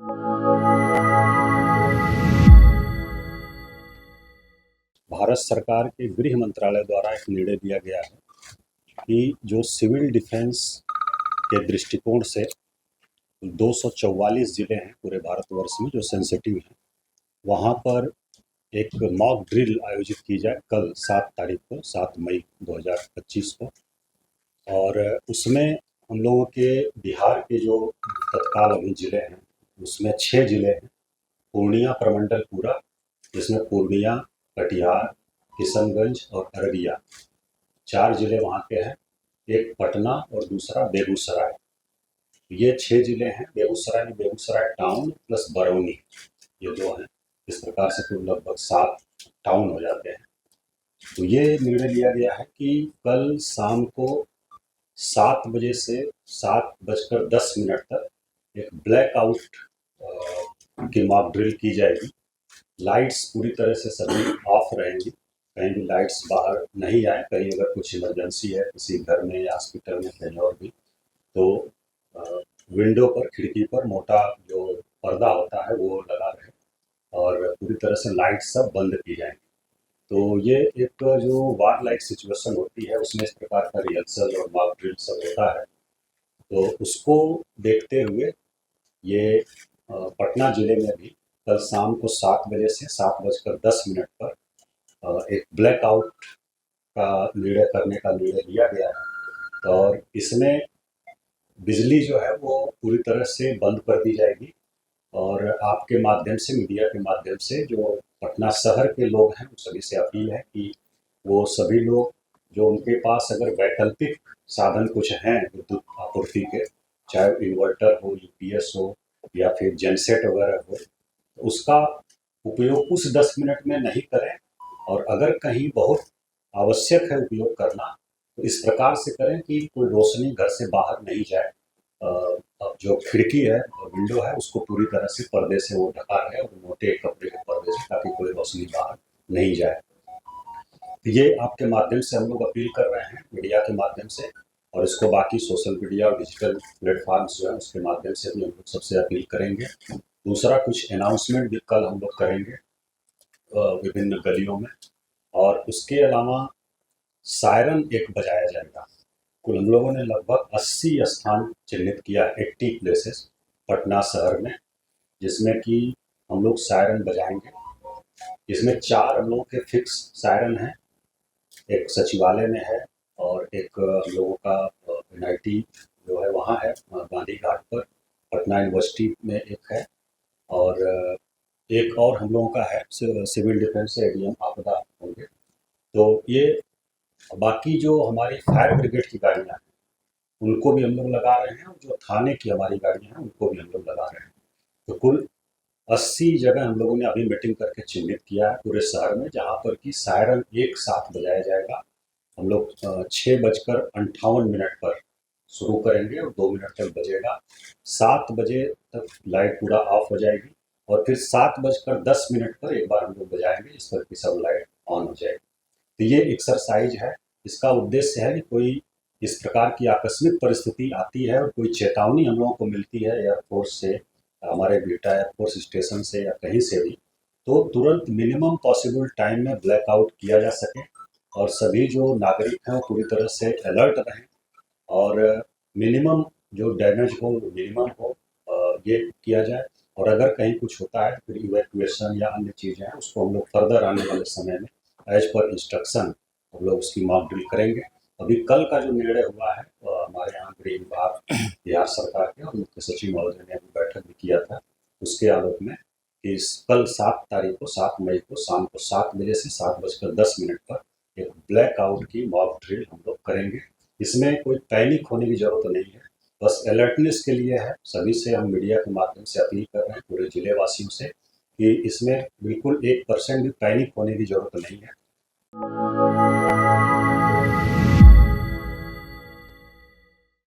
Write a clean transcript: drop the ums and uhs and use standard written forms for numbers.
भारत सरकार के गृह मंत्रालय द्वारा एक निर्णय दिया गया है कि जो सिविल डिफेंस के दृष्टिकोण से 244 जिले हैं पूरे भारतवर्ष में जो सेंसिटिव हैं, वहाँ पर एक मॉक ड्रिल आयोजित की जाए कल 7 तारीख को, 7 मई 2025 को। और उसमें हम लोगों के बिहार के जो तत्काल अभी जिले हैं उसमें 6 जिले हैं। पूर्णिया प्रमंडल पूरा, जिसमें पूर्णिया, कटिहार, किशनगंज और अररिया 4 जिले वहाँ के हैं। एक पटना और दूसरा बेगूसराय। ये 6 जिले हैं। बेगूसराय में बेगूसराय टाउन प्लस बरौनी, ये 2 हैं। इस प्रकार से कुल लगभग 7 टाउन हो जाते हैं। तो ये निर्णय लिया गया है कि कल शाम को 7 बजे से 7:10 तक एक ब्लैकआउट की मॉक ड्रिल की जाएगी। लाइट्स पूरी तरह से सभी ऑफ रहेंगी, कहीं भी लाइट्स बाहर नहीं आए। कहीं अगर कुछ इमरजेंसी है किसी घर में या हॉस्पिटल में कहीं और भी, तो विंडो पर, खिड़की पर मोटा जो पर्दा होता है वो लगा रहे और पूरी तरह से लाइट सब बंद की जाएंगी। तो ये एक जो वार लाइक सिचुएशन होती है उसमें इस प्रकार का रिहर्सल और मॉक ड्रिल सब होता है। तो उसको देखते हुए ये पटना जिले में भी कल शाम को 7 बजे से 7:10 पर एक ब्लैकआउट का निर्णय करने का निर्णय लिया गया है। और इसमें बिजली जो है वो पूरी तरह से बंद कर दी जाएगी। और आपके माध्यम से, मीडिया के माध्यम से जो पटना शहर के लोग हैं, उन सभी से अपील है कि वो सभी लोग जो उनके पास अगर वैकल्पिक साधन कुछ हैं विद्युत आपूर्ति के, चाहे इन्वर्टर हो, यूपीएस हो या फिर जेनसेट वगैरह हो, तो उसका उपयोग उस 10 मिनट में नहीं करें। और अगर कहीं बहुत आवश्यक है उपयोग करना, तो इस प्रकार से करें कि कोई रोशनी घर से बाहर नहीं जाए। अब जो खिड़की है, विंडो है, उसको पूरी तरह से पर्दे से वो ढका रहे और मोटे कपड़े के पर्दे से, ताकि कोई रोशनी बाहर नहीं जाए। तो ये आपके माध्यम से हम लोग अपील कर रहे हैं, मीडिया के माध्यम से। और इसको बाकी सोशल मीडिया और डिजिटल प्लेटफॉर्म्स जो है उसके माध्यम से भी हम लोग सबसे अपील करेंगे। दूसरा, कुछ अनाउंसमेंट भी कल हम लोग करेंगे विभिन्न गलियों में। और उसके अलावा सायरन एक बजाया जाएगा। कुल हम लोगों ने लगभग 80 स्थान चिन्हित किया, 80 प्लेसेस पटना शहर में, जिसमें कि हम लोग सायरन बजाएंगे। इसमें 4 हम लोगों के फिक्स सायरन हैं। एक सचिवालय में है और एक हम लोगों का एनआईटी जो है वहाँ है गांधी घाट पर, पटना यूनिवर्सिटी में एक है, और एक और हम लोगों का है सिविल डिफेंस से एडीएम आपदा होंगे। तो ये बाकी जो हमारी फायर ब्रिगेड की गाड़ियाँ हैं उनको भी हम लोग लगा रहे हैं, और जो थाने की हमारी गाड़ियाँ हैं उनको भी हम लोग लगा रहे हैं। तो कुल 80 जगह हम लोगों ने अभी मीटिंग करके चिन्हित किया है पूरे शहर में, जहाँ पर कि सायरन एक साथ बजाया जाएगा। हम लोग 6:58 पर शुरू करेंगे और 2 मिनट तक बजेगा। 7 बजे तक लाइट पूरा ऑफ हो जाएगी और फिर 7:10 पर एक बार हम लोग बजाएंगे, इस पर की सब लाइट ऑन हो जाएगी। तो ये एक्सरसाइज है। इसका उद्देश्य है कि कोई इस प्रकार की आकस्मिक परिस्थिति आती है और कोई चेतावनी हम लोगों को मिलती है एयरफोर्स से, हमारे बीटा एयरफोर्स स्टेशन से या कहीं से भी, तो तुरंत मिनिमम पॉसिबल टाइम में ब्लैकआउट किया जा सके और सभी जो नागरिक हैं वो पूरी तरह से अलर्ट रहें और मिनिमम जो डैमेज हो मिनिमम हो, ये किया जाए। और अगर कहीं कुछ होता है फिर इवैक्यूएशन या अन्य चीज़ें हैं उसको हम लोग फर्दर आने वाले समय में एज पर इंस्ट्रक्शन हम लोग उसकी मॉक ड्रिल करेंगे। अभी कल का जो निर्णय हुआ है हमारे यहाँ गृह विभाग बिहार सरकार के और मुख्य सचिव महोदय ने अभी बैठक भी किया था, उसके आलोक में कि कल 7 तारीख को, 7 मई को शाम को 7 बजे से 7:10 पर एक ब्लैकआउट की मॉक ड्रिल हम लोग करेंगे। इसमें कोई पैनिक होने की जरूरत नहीं है, बस अलर्टनेस के लिए है। सभी से हम मीडिया के माध्यम से अपील कर रहे हैं, पूरे जिले वासियों से, कि इसमें बिल्कुल 1% भी पैनिक होने की जरूरत नहीं है।